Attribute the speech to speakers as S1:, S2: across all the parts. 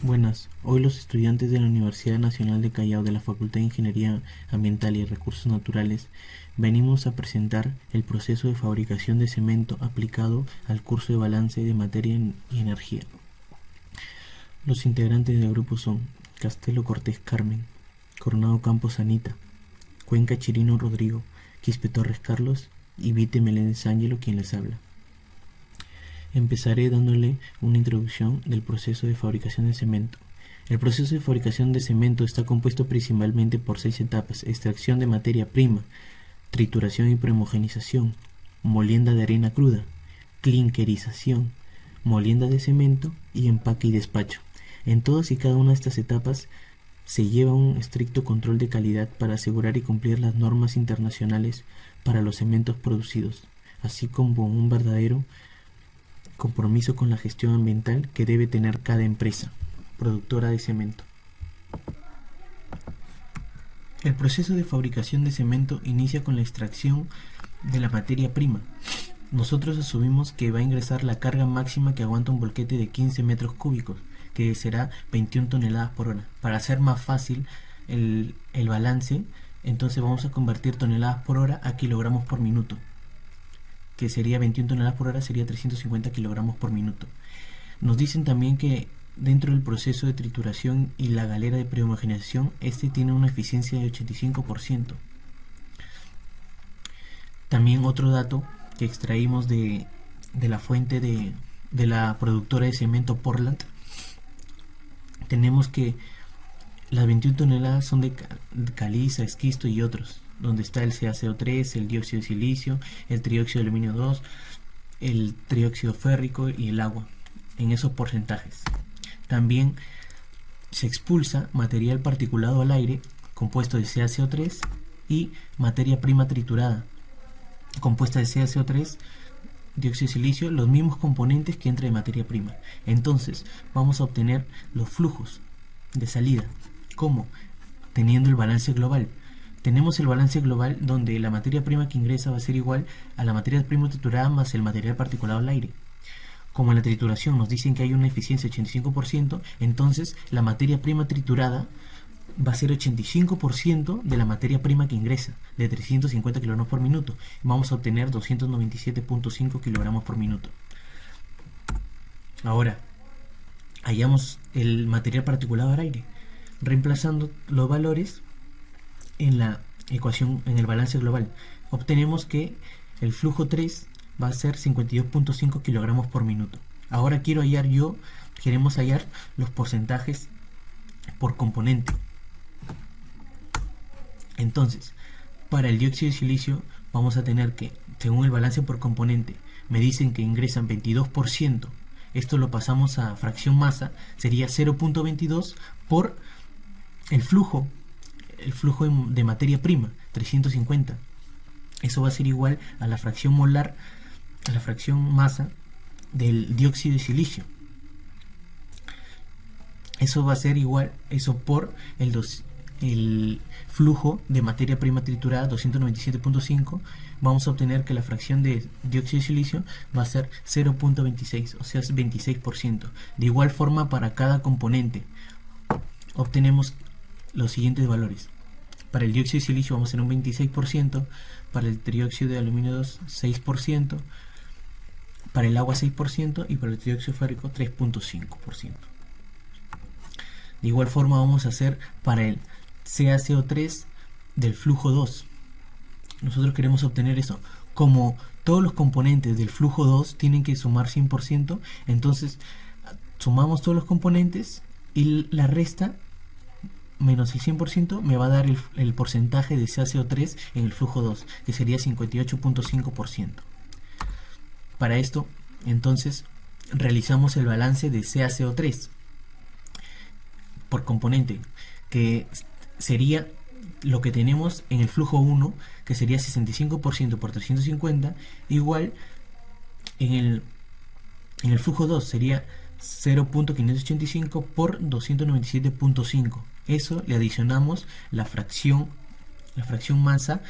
S1: Buenas, hoy los estudiantes de la Universidad Nacional de Callao de la Facultad de Ingeniería Ambiental y Recursos Naturales venimos a presentar el proceso de fabricación de cemento aplicado al curso de balance de materia y energía. Los integrantes del grupo son Castelo Cortés Carmen, Coronado Campos Anita, Cuenca Chirino Rodrigo, Quispe Torres Carlos y Vite Meléndez Ángelo quien les habla. Empezaré dándole una introducción del proceso de fabricación de cemento. El proceso de fabricación de cemento está compuesto principalmente por 6 etapas: extracción de materia prima, trituración y prehomogenización, molienda de arena cruda, clinkerización, molienda de cemento y empaque y despacho. En todas y cada una de estas etapas se lleva un estricto control de calidad para asegurar y cumplir las normas internacionales para los cementos producidos, así como un verdadero compromiso con la gestión ambiental que debe tener cada empresa productora de cemento. El proceso de fabricación de cemento inicia con la extracción de la materia prima. Nosotros asumimos que va a ingresar la carga máxima que aguanta un volquete de 15 metros cúbicos, que será 21 toneladas por hora. Para hacer más fácil el balance, entonces vamos a convertir toneladas por hora a kilogramos por minuto, que sería 21 toneladas por hora, sería 350 kilogramos por minuto. Nos dicen también que dentro del proceso de trituración y la galera de prehomogenización, este tiene una eficiencia de 85%. También otro dato que extraímos de la fuente de la productora de cemento Portland, tenemos que las 21 toneladas son de caliza, esquisto y otros, donde está el CaCO3, el dióxido de silicio, el trióxido de aluminio 2, el trióxido férrico y el agua, en esos porcentajes. También se expulsa material particulado al aire, compuesto de CaCO3, y materia prima triturada, compuesta de CaCO3, dióxido de silicio, los mismos componentes que entra de materia prima. Entonces vamos a obtener los flujos de salida. ¿Cómo? Teniendo el balance global. Tenemos el balance global donde la materia prima que ingresa va a ser igual a la materia prima triturada más el material particulado al aire. Como en la trituración nos dicen que hay una eficiencia de 85%, entonces la materia prima triturada va a ser 85% de la materia prima que ingresa, de 350 kilogramos por minuto. Vamos a obtener 297.5 kilogramos por minuto. Ahora, hallamos el material particulado al aire, reemplazando los valores en la ecuación, en el balance global. Obtenemos que el flujo 3 va a ser 52.5 kilogramos por minuto. Ahora queremos hallar los porcentajes por componente. Entonces, para el dióxido de silicio vamos a tener que, según el balance por componente, me dicen que ingresan 22%. Esto lo pasamos a fracción masa, sería 0.22 por el flujo de materia prima, 350. Eso va a ser igual a la fracción molar, a la fracción masa del dióxido de silicio. Eso va a ser igual, eso por el flujo de materia prima triturada, 297.5, vamos a obtener que la fracción de dióxido de silicio va a ser 0.26, o sea, es 26%. De igual forma, para cada componente obtenemos los siguientes valores. Para el dióxido de silicio vamos a tener un 26%, para el trióxido de aluminio 2, 6%, para el agua 6% y para el trióxido férrico 3.5%. De igual forma vamos a hacer para el CaCO3 del flujo 2. Nosotros queremos obtener eso. Como todos los componentes del flujo 2 tienen que sumar 100%, entonces sumamos todos los componentes y la resta menos el 100% me va a dar el porcentaje de CaCO3 en el flujo 2, que sería 58.5%. Para esto, entonces, realizamos el balance de CaCO3 por componente, que sería lo que tenemos en el flujo 1, que sería 65% por 350, igual en el flujo 2 sería 0.585 por 297.5. Eso le adicionamos la fracción masa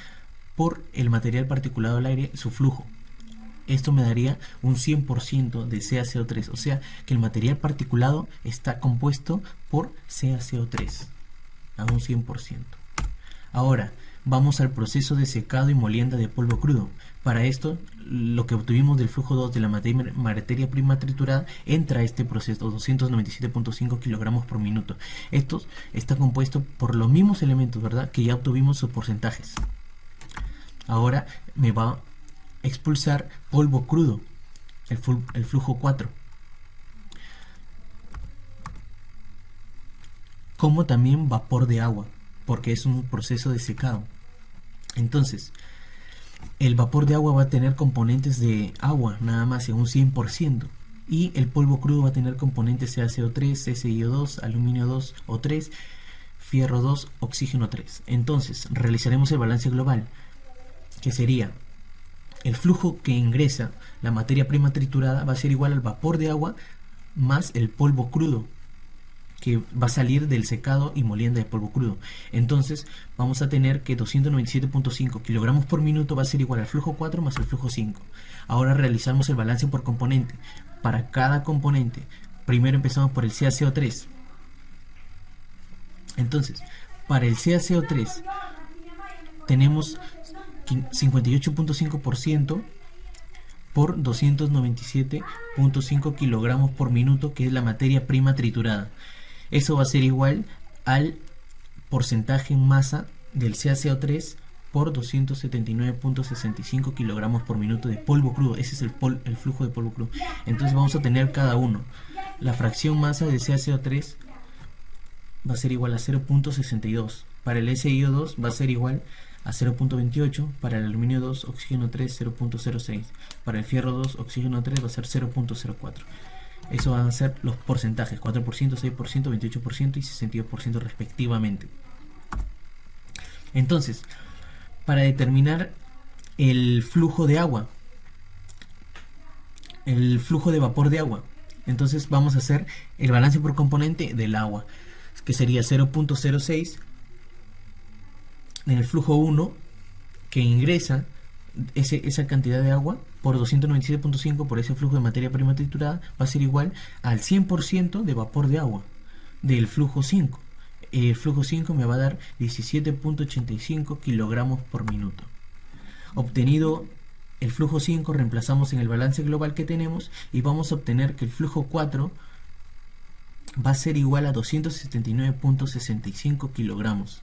S1: por el material particulado al aire, su flujo. Esto me daría un 100% de CaCO3, o sea que el material particulado está compuesto por CaCO3 a un 100%. Ahora, vamos al proceso de secado y molienda de polvo crudo. Para esto, lo que obtuvimos del flujo 2 de la materia prima triturada entra a este proceso, 297.5 kilogramos por minuto. Esto está compuesto por los mismos elementos, ¿verdad? Que ya obtuvimos sus porcentajes. Ahora me va a expulsar polvo crudo, el flujo 4, como también vapor de agua, porque es un proceso de secado. Entonces, el vapor de agua va a tener componentes de agua, nada más en un 100%. Y el polvo crudo va a tener componentes CaCO3, SiO2, aluminio 2 o 3, fierro 2, oxígeno 3. Entonces, realizaremos el balance global, que sería el flujo que ingresa la materia prima triturada va a ser igual al vapor de agua más el polvo crudo que va a salir del secado y molienda de polvo crudo. Entonces vamos a tener que 297.5 kilogramos por minuto va a ser igual al flujo 4 más el flujo 5. Ahora realizamos el balance por componente. Para cada componente, primero empezamos por el CaCO3. Entonces, para el CaCO3 tenemos 58.5% por 297.5 kilogramos por minuto, que es la materia prima triturada. Eso va a ser igual al porcentaje en masa del CaCO3 por 279.65 kilogramos por minuto de polvo crudo. Ese es el flujo de polvo crudo. Entonces vamos a tener cada uno. La fracción masa de CaCO3 va a ser igual a 0.62. Para el SiO2 va a ser igual a 0.28, para el aluminio 2, oxígeno 3, 0.06, para el fierro 2, oxígeno 3 va a ser 0.04. Eso van a ser los porcentajes, 4%, 6%, 28% y 62% respectivamente. Entonces, para determinar el flujo de agua, el flujo de vapor de agua, entonces vamos a hacer el balance por componente del agua, que sería 0.06 en el flujo 1, que ingresa esa cantidad de agua por 297.5 por ese flujo de materia prima triturada, va a ser igual al 100% de vapor de agua del flujo 5. El flujo 5 me va a dar 17.85 kilogramos por minuto. Obtenido el flujo 5, reemplazamos en el balance global que tenemos y vamos a obtener que el flujo 4 va a ser igual a 279.65 kilogramos.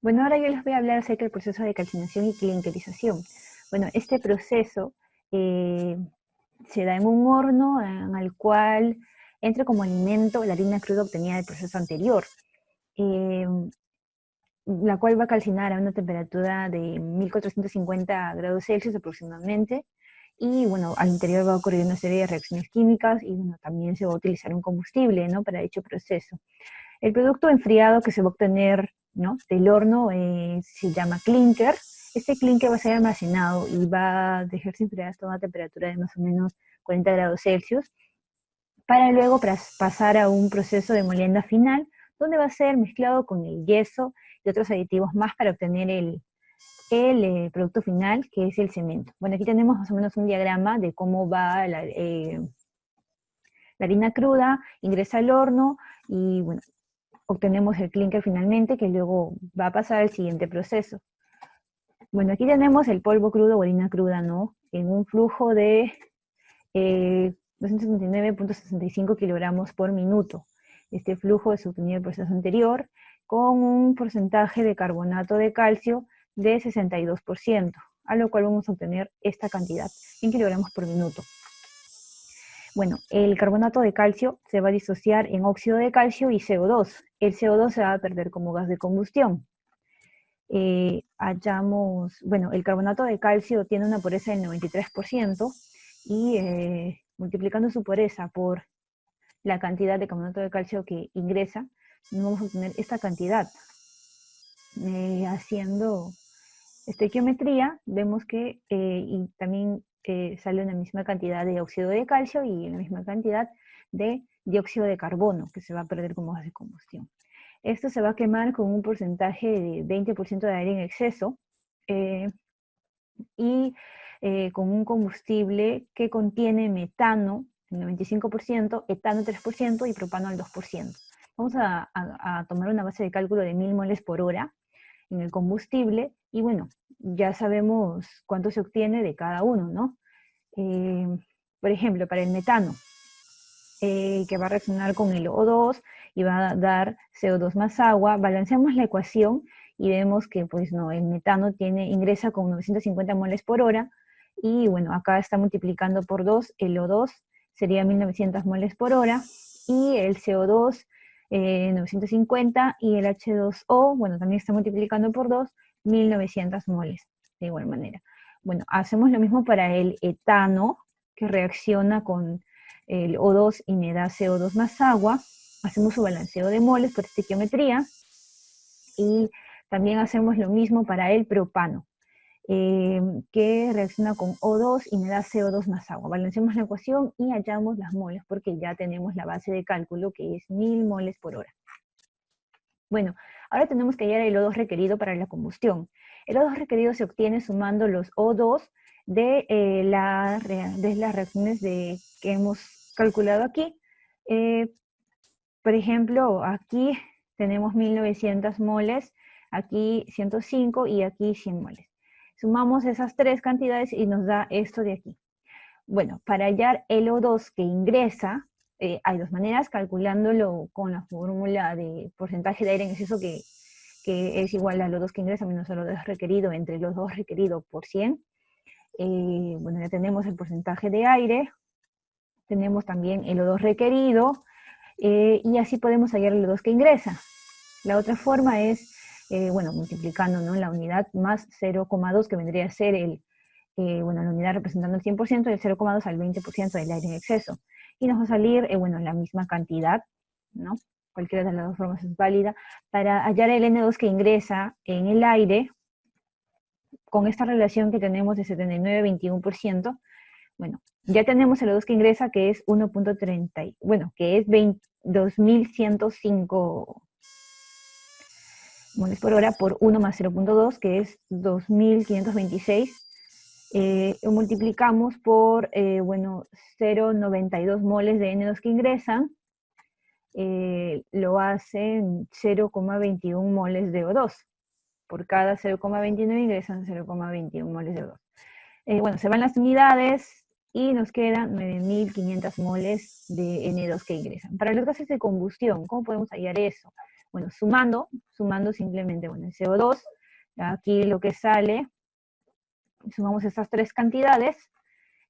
S2: Bueno, ahora yo les voy a hablar acerca del proceso de calcinación y clinkerización. Bueno, este proceso se da en un horno en el cual entra como alimento la harina cruda obtenida del proceso anterior, la cual va a calcinar a una temperatura de 1450 grados Celsius aproximadamente, y bueno, al interior va a ocurrir una serie de reacciones químicas y bueno, también se va a utilizar un combustible, ¿no?, para dicho proceso. El producto enfriado que se va a obtener, ¿no?, del horno se llama clinker. Este clinker va a ser almacenado y va a dejarse enfriar hasta una temperatura de más o menos 40 grados Celsius, para luego pasar a un proceso de molienda final, donde va a ser mezclado con el yeso y otros aditivos más para obtener el producto final, que es el cemento. Bueno, aquí tenemos más o menos un diagrama de cómo va la harina cruda, ingresa al horno y bueno, obtenemos el clinker finalmente, que luego va a pasar al siguiente proceso. Bueno, aquí tenemos el polvo crudo o harina cruda, ¿no?, en un flujo de 279.65 kilogramos por minuto. Este flujo es obtenido del proceso anterior con un porcentaje de carbonato de calcio de 62%, a lo cual vamos a obtener esta cantidad en kilogramos por minuto. Bueno, el carbonato de calcio se va a disociar en óxido de calcio y CO2. El CO2 se va a perder como gas de combustión. Bueno, el carbonato de calcio tiene una pureza del 93% y multiplicando su pureza por la cantidad de carbonato de calcio que ingresa, vamos a obtener esta cantidad. Haciendo estequiometría, vemos que y también sale una misma cantidad de óxido de calcio y la misma cantidad de dióxido de carbono que se va a perder como gas de combustión. Esto se va a quemar con un porcentaje de 20% de aire en exceso y con un combustible que contiene metano, el 95%, etano 3% y propano al 2%. Vamos a tomar una base de cálculo de 1000 moles por hora en el combustible y bueno, ya sabemos cuánto se obtiene de cada uno, ¿no? Por ejemplo, para el metano, que va a reaccionar con el O2 y va a dar CO2 más agua, balanceamos la ecuación y vemos que pues no, el metano ingresa con 950 moles por hora y bueno, acá está multiplicando por 2, el O2 sería 1900 moles por hora y el CO2 950 y el H2O, bueno, también está multiplicando por 2, 1900 moles, de igual manera. Bueno, hacemos lo mismo para el etano, que reacciona con el O2 y me da CO2 más agua. Hacemos su balanceo de moles por estequiometría y también hacemos lo mismo para el propano, que reacciona con O2 y me da CO2 más agua. Balanceamos la ecuación y hallamos las moles porque ya tenemos la base de cálculo que es 1000 moles por hora. Bueno, ahora tenemos que hallar el O2 requerido para la combustión. El O2 requerido se obtiene sumando los O2 de las reacciones que hemos calculado aquí. Por ejemplo, aquí tenemos 1900 moles, aquí 105 y aquí 100 moles. Sumamos esas tres cantidades y nos da esto de aquí. Bueno, para hallar el O2 que ingresa, hay dos maneras, calculándolo con la fórmula de porcentaje de aire en exceso que es igual al O2 que ingresa menos el O2 requerido entre los O2 requerido por 100. Bueno, ya tenemos el porcentaje de aire, tenemos también el O2 requerido, y así podemos hallar el O2 que ingresa. La otra forma es, bueno, multiplicando, ¿no?, la unidad más 0,2, que vendría a ser bueno, la unidad representando el 100% y el 0,2 al 20% del aire en exceso. Y nos va a salir, bueno, la misma cantidad, ¿no? Cualquiera de las dos formas es válida. Para hallar el N2 que ingresa en el aire, con esta relación que tenemos de 79-21%, bueno, ya tenemos el O2 que ingresa, que es 1.30, bueno, que es 2105 moles por hora por 1 más 0.2, que es 2526. Multiplicamos por, bueno, 0.92 moles de N2 que ingresan, lo hacen 0,21 moles de O2. Por cada 0,29 ingresan 0,21 moles de O2. Bueno, se van las unidades y nos quedan 9500 moles de N2 que ingresan. Para los gases de combustión, ¿cómo podemos hallar eso? Bueno, sumando simplemente, bueno, el CO2, aquí lo que sale, sumamos estas tres cantidades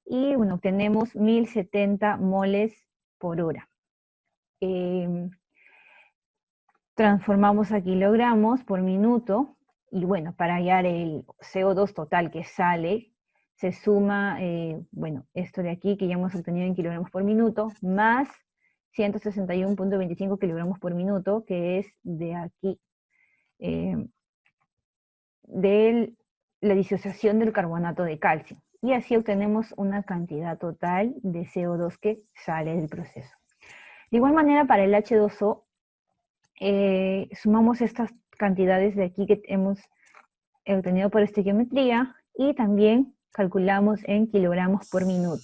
S2: y, bueno, obtenemos 1070 moles por hora. Transformamos a kilogramos por minuto y, bueno, para hallar el CO2 total que sale, se suma, bueno, esto de aquí que ya hemos obtenido en kilogramos por minuto, más 161.25 kilogramos por minuto, que es de aquí, de la disociación del carbonato de calcio. Y así obtenemos una cantidad total de CO2 que sale del proceso. De igual manera, para el H2O, sumamos estas cantidades de aquí que hemos obtenido por estequiometría y también calculamos en kilogramos por minuto.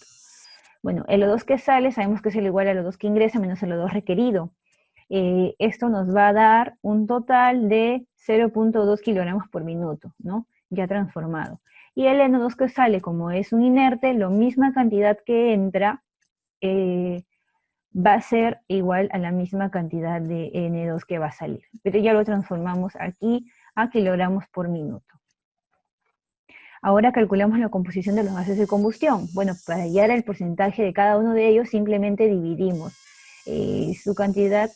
S2: Bueno, el O2 que sale sabemos que es el igual al O2 que ingresa menos el O2 requerido. Esto nos va a dar un total de 0.2 kilogramos por minuto, ¿no?, ya transformado. Y el N2 que sale, como es un inerte, la misma cantidad que entra va a ser igual a la misma cantidad de N2 que va a salir. Pero ya lo transformamos aquí a kilogramos por minuto. Ahora calculamos la composición de los gases de combustión. Bueno, para hallar el porcentaje de cada uno de ellos, simplemente dividimos su cantidad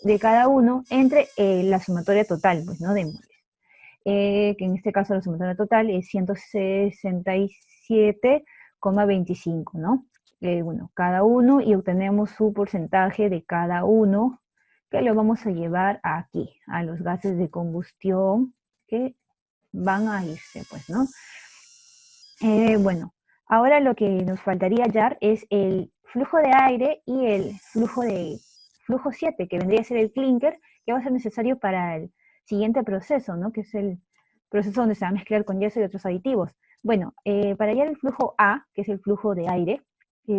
S2: de cada uno entre la sumatoria total, pues, ¿no?, de moles. Que en este caso la sumatoria total es 167,25, ¿no? Bueno, cada uno, y obtenemos su porcentaje de cada uno, que lo vamos a llevar aquí, a los gases de combustión que van a irse, pues, ¿no? Bueno, ahora lo que nos faltaría hallar es el flujo de aire y el flujo 7, que vendría a ser el clinker, que va a ser necesario para el siguiente proceso, ¿no?, que es el proceso donde se va a mezclar con yeso y otros aditivos. Bueno, para hallar el flujo A, que es el flujo de aire,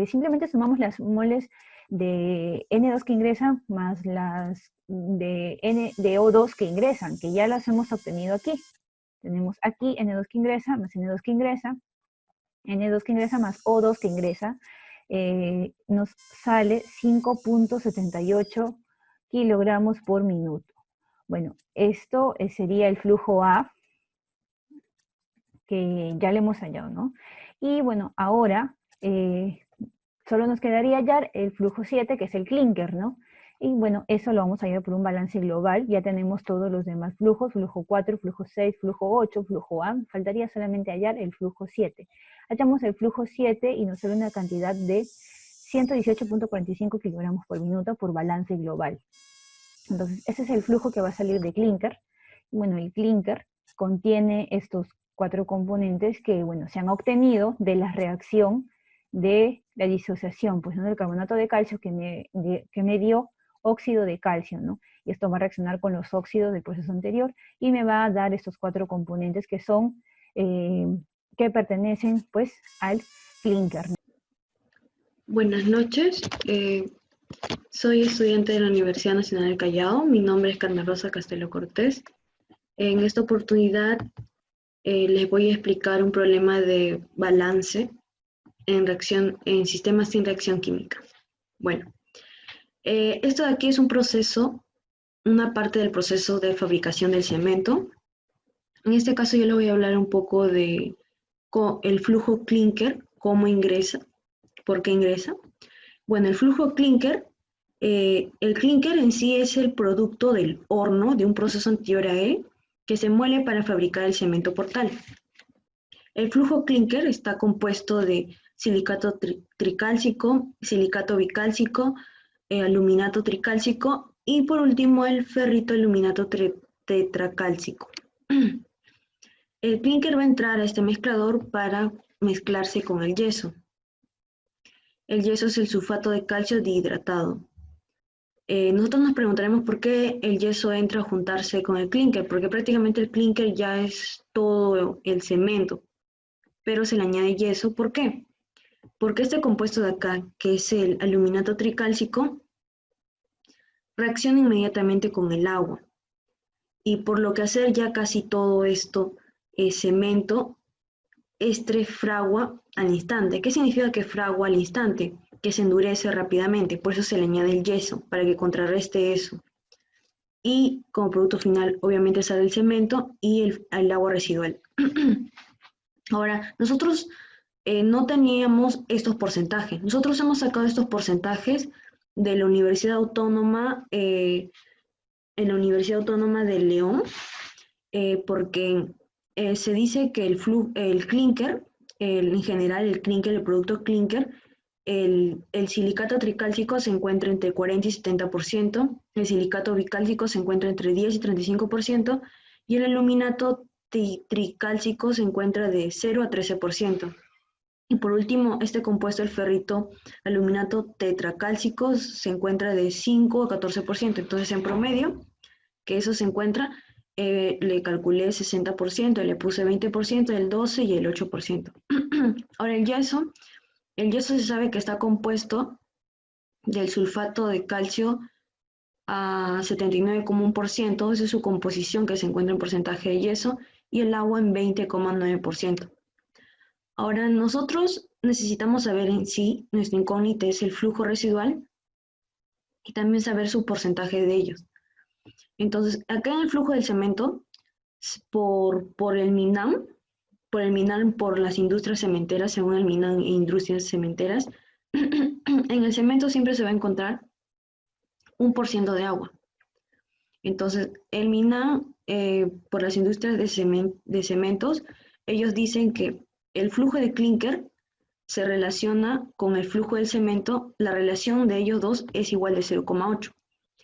S2: simplemente sumamos las moles de N2 que ingresan más las de O2 que ingresan, que ya las hemos obtenido aquí. Tenemos aquí N2 que ingresa más N2 que ingresa, N2 que ingresa más O2 que ingresa, nos sale 5.78 kilogramos por minuto. Bueno, esto sería el flujo A, que ya le hemos hallado, ¿no? Y bueno, ahora solo nos quedaría hallar el flujo 7, que es el clinker, ¿no? Y bueno, eso lo vamos a hallar por un balance global. Ya tenemos todos los demás flujos, flujo 4, flujo 6, flujo 8, flujo A. Faltaría solamente hallar el flujo 7. Hallamos el flujo 7 y nos sale una cantidad de 118.45 kilogramos por minuto por balance global. Entonces, ese es el flujo que va a salir de clinker. Bueno, el clinker contiene estos 4 componentes que, bueno, se han obtenido de la reacción de la disociación, pues, ¿no? Del carbonato de calcio que me dio óxido de calcio, ¿no? Y esto va a reaccionar con los óxidos del proceso anterior y me va a dar estos 4 componentes que son, que pertenecen, pues, al clinker, ¿no?
S3: Buenas noches, soy estudiante de la Universidad Nacional del Callao. Mi nombre es Carmen Rosa Castelo Cortés. En esta oportunidad les voy a explicar un problema de balance en sistemas sin reacción química. Bueno, esto de aquí es un proceso, una parte del proceso de fabricación del cemento. En este caso yo les voy a hablar un poco de el flujo clinker, cómo ingresa, por qué ingresa. Bueno, el flujo clinker, el clinker en sí es el producto del horno de un proceso anterior a él que se muele para fabricar el cemento portal. El flujo clinker está compuesto de silicato tricálcico, silicato bicálcico, aluminato tricálcico y por último el ferrito aluminato tetracálcico. El clinker va a entrar a este mezclador para mezclarse con el yeso. El yeso es el sulfato de calcio dihidratado. Nosotros nos preguntaremos por qué el yeso entra a juntarse con el clinker, porque prácticamente el clinker ya es todo el cemento, pero se le añade yeso. ¿Por qué? Porque este compuesto de acá, que es el aluminato tricálcico, reacciona inmediatamente con el agua. Y por lo que hacer ya casi todo esto, cemento, fragua al instante. ¿Qué significa que fragua al instante? Que se endurece rápidamente, por eso se le añade el yeso, para que contrarreste eso. Y como producto final, obviamente sale el cemento y el agua residual. Ahora, nosotros no teníamos estos porcentajes. Nosotros hemos sacado estos porcentajes de la Universidad Autónoma, en la Universidad Autónoma de León, porque se dice que el clinker, en general el clinker, el producto clinker, el silicato tricálcico se encuentra entre 40 y 70%, el silicato bicálcico se encuentra entre 10 y 35%, y el aluminato tricálcico se encuentra de 0 a 13%. Y por último, este compuesto, el ferrito aluminato tetracálcico, se encuentra de 5 a 14%. Entonces, en promedio, que eso se encuentra, le calculé 60%, le puse 20%, el 12% y el 8%. Ahora, el yeso se sabe que está compuesto del sulfato de calcio a 79,1%, esa es su composición que se encuentra en porcentaje de yeso, y el agua en 20,9%. Ahora nosotros necesitamos saber en sí, nuestra incógnita es el flujo residual y también saber su porcentaje de ellos. Entonces, acá en el flujo del cemento, por el MINAM, por las industrias cementeras, según el MINAM e industrias cementeras, en el cemento siempre se va a encontrar 1% de agua. Entonces, el MINAM, por las industrias de cementos, ellos dicen que el flujo de clinker se relaciona con el flujo del cemento, la relación de ellos dos es igual de 0,8.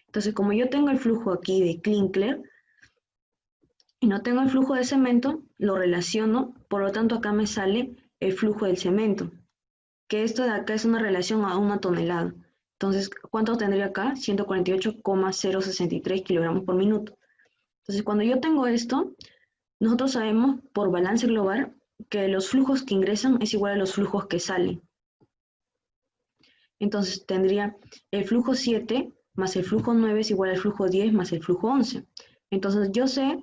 S3: Entonces, como yo tengo el flujo aquí de clinker y no tengo el flujo de cemento, lo relaciono, por lo tanto acá me sale el flujo del cemento, que esto de acá es una relación a 1 tonelada. Entonces, ¿cuánto tendría acá? 148,063 kilogramos por minuto. Entonces, cuando yo tengo esto, nosotros sabemos por balance global que los flujos que ingresan es igual a los flujos que salen. Entonces tendría el flujo 7 más el flujo 9 es igual al flujo 10 más el flujo 11. Entonces yo sé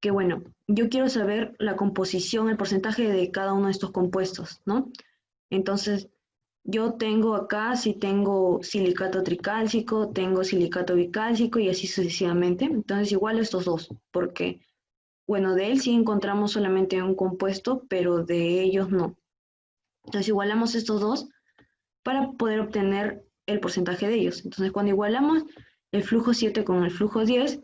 S3: que, bueno, yo quiero saber la composición, el porcentaje de cada uno de estos compuestos, ¿no? Entonces yo tengo acá, si tengo silicato tricálcico, tengo silicato bicálcico y así sucesivamente. Entonces igual estos dos, porque, bueno, de él sí encontramos solamente un compuesto, pero de ellos no. Entonces igualamos estos dos para poder obtener el porcentaje de ellos. Entonces cuando igualamos el flujo 7 con el flujo 10,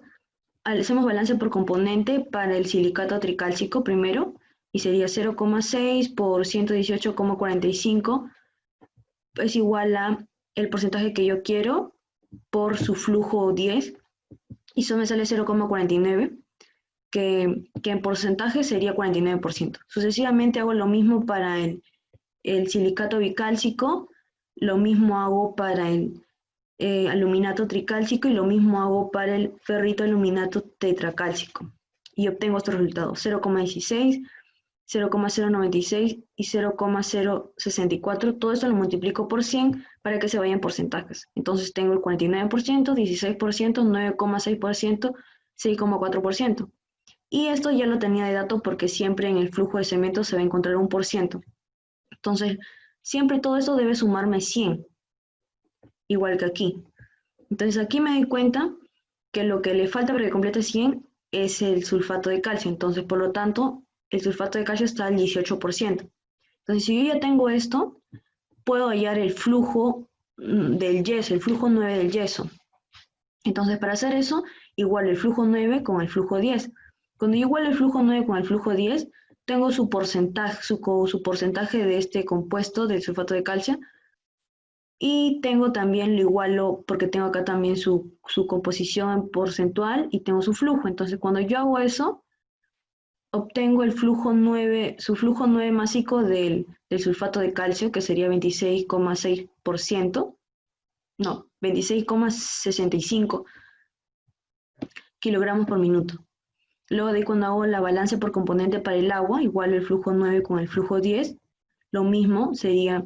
S3: hacemos balance por componente para el silicato tricálcico primero, y sería 0,6 por 118,45 es igual a el porcentaje que yo quiero por su flujo 10, y eso me sale 0,49, que en porcentaje sería 49%. Sucesivamente hago lo mismo para el silicato bicálcico, lo mismo hago para el aluminato tricálcico y lo mismo hago para el ferrito aluminato tetracálcico. Y obtengo estos resultados: 0,16, 0,096 y 0,064. Todo esto lo multiplico por 100 para que se vayan porcentajes. Entonces tengo el 49%, 16%, 9,6%, 6,4%. Y esto ya lo tenía de dato porque siempre en el flujo de cemento se va a encontrar un por ciento. Entonces, siempre todo esto debe sumarme 100, igual que aquí. Entonces aquí me doy cuenta que lo que le falta para que complete 100 es el sulfato de calcio. Entonces, por lo tanto, el sulfato de calcio está al 18%. Entonces, si yo ya tengo esto, puedo hallar el flujo del yeso, el flujo 9 del yeso. Entonces, para hacer eso, igualo el flujo 9 con el flujo 10. Cuando yo igualo el flujo 9 con el flujo 10, tengo su porcentaje de este compuesto del sulfato de calcio, y tengo también, lo igualo porque tengo acá también su composición porcentual y tengo su flujo. Entonces, cuando yo hago eso, obtengo el flujo 9, su flujo 9 másico del sulfato de calcio, que sería 26,6%, no, 26,65 kilogramos por minuto. Luego de ahí, cuando hago la balanza por componente para el agua, igual el flujo 9 con el flujo 10, lo mismo, sería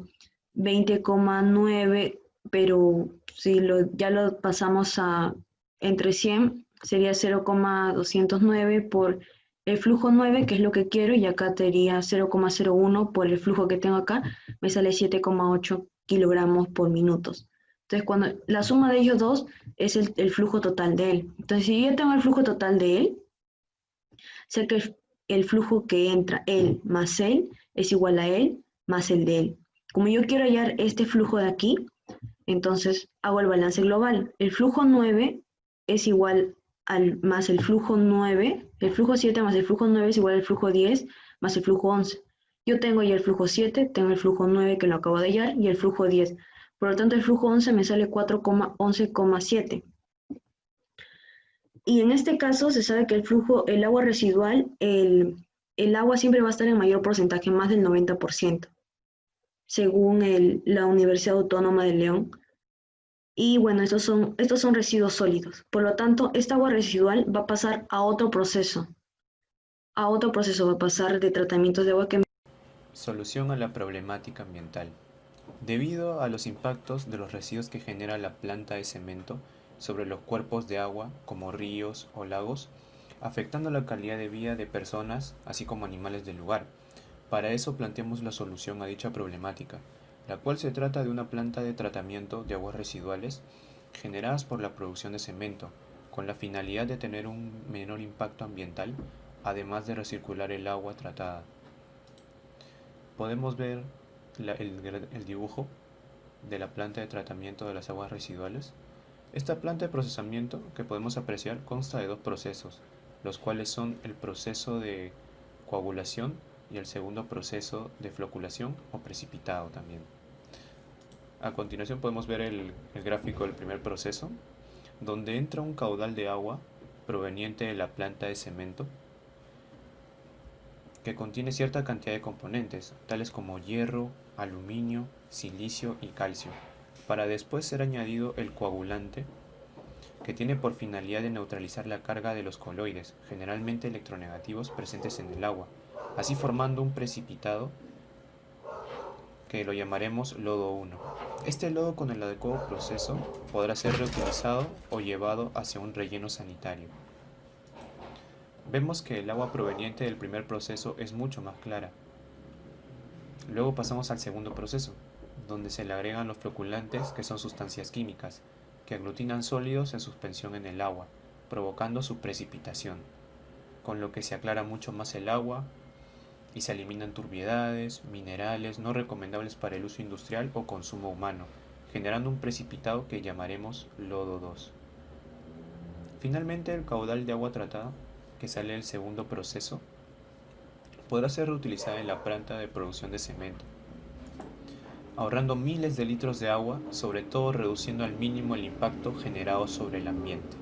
S3: 20,9, pero si ya lo pasamos a entre 100, sería 0,209 por el flujo 9, que es lo que quiero, y acá sería 0,01 por el flujo que tengo acá, me sale 7,8 kilogramos por minutos. Entonces, cuando la suma de ellos dos es el flujo total de él. Entonces, si yo ya tengo el flujo total de él, sé que el flujo que entra él más él es igual a él más el de él. Como yo quiero hallar este flujo de aquí, entonces hago el balance global. El flujo 9 es igual al más el flujo 9, el flujo 7 más el flujo 9 es igual al flujo 10 más el flujo 11. Yo tengo ya el flujo 7, tengo el flujo 9 que lo acabo de hallar y el flujo 10. Por lo tanto, el flujo 11 me sale 4,11,7. Y en este caso se sabe que el agua residual, el agua siempre va a estar en mayor porcentaje, más del 90%, según la Universidad Autónoma de León. Y bueno, estos son residuos sólidos. Por lo tanto, esta agua residual va a pasar a otro proceso. Va a pasar de tratamientos de agua que...
S4: Solución a la problemática ambiental. Debido a los impactos de los residuos que genera la planta de cemento sobre los cuerpos de agua, como ríos o lagos, afectando la calidad de vida de personas, así como animales del lugar. Para eso planteamos la solución a dicha problemática, la cual se trata de una planta de tratamiento de aguas residuales generadas por la producción de cemento, con la finalidad de tener un menor impacto ambiental, además de recircular el agua tratada. Podemos ver el dibujo de la planta de tratamiento de las aguas residuales. Esta planta de procesamiento que podemos apreciar consta de dos procesos, los cuales son el proceso de coagulación y el segundo proceso de floculación o precipitado también. A continuación podemos ver el gráfico del primer proceso, donde entra un caudal de agua proveniente de la planta de cemento que contiene cierta cantidad de componentes, tales como hierro, aluminio, silicio y calcio, para después ser añadido el coagulante, que tiene por finalidad de neutralizar la carga de los coloides, generalmente electronegativos, presentes en el agua, así formando un precipitado que lo llamaremos lodo 1. Este lodo, con el adecuado proceso, podrá ser reutilizado o llevado hacia un relleno sanitario. Vemos que el agua proveniente del primer proceso es mucho más clara. Luego pasamos al segundo proceso, donde se le agregan los floculantes, que son sustancias químicas, que aglutinan sólidos en suspensión en el agua, provocando su precipitación, con lo que se aclara mucho más el agua y se eliminan turbiedades, minerales no recomendables para el uso industrial o consumo humano, generando un precipitado que llamaremos lodo 2. Finalmente, el caudal de agua tratada, que sale del segundo proceso, podrá ser reutilizada en la planta de producción de cemento, ahorrando miles de litros de agua, sobre todo reduciendo al mínimo el impacto generado sobre el ambiente.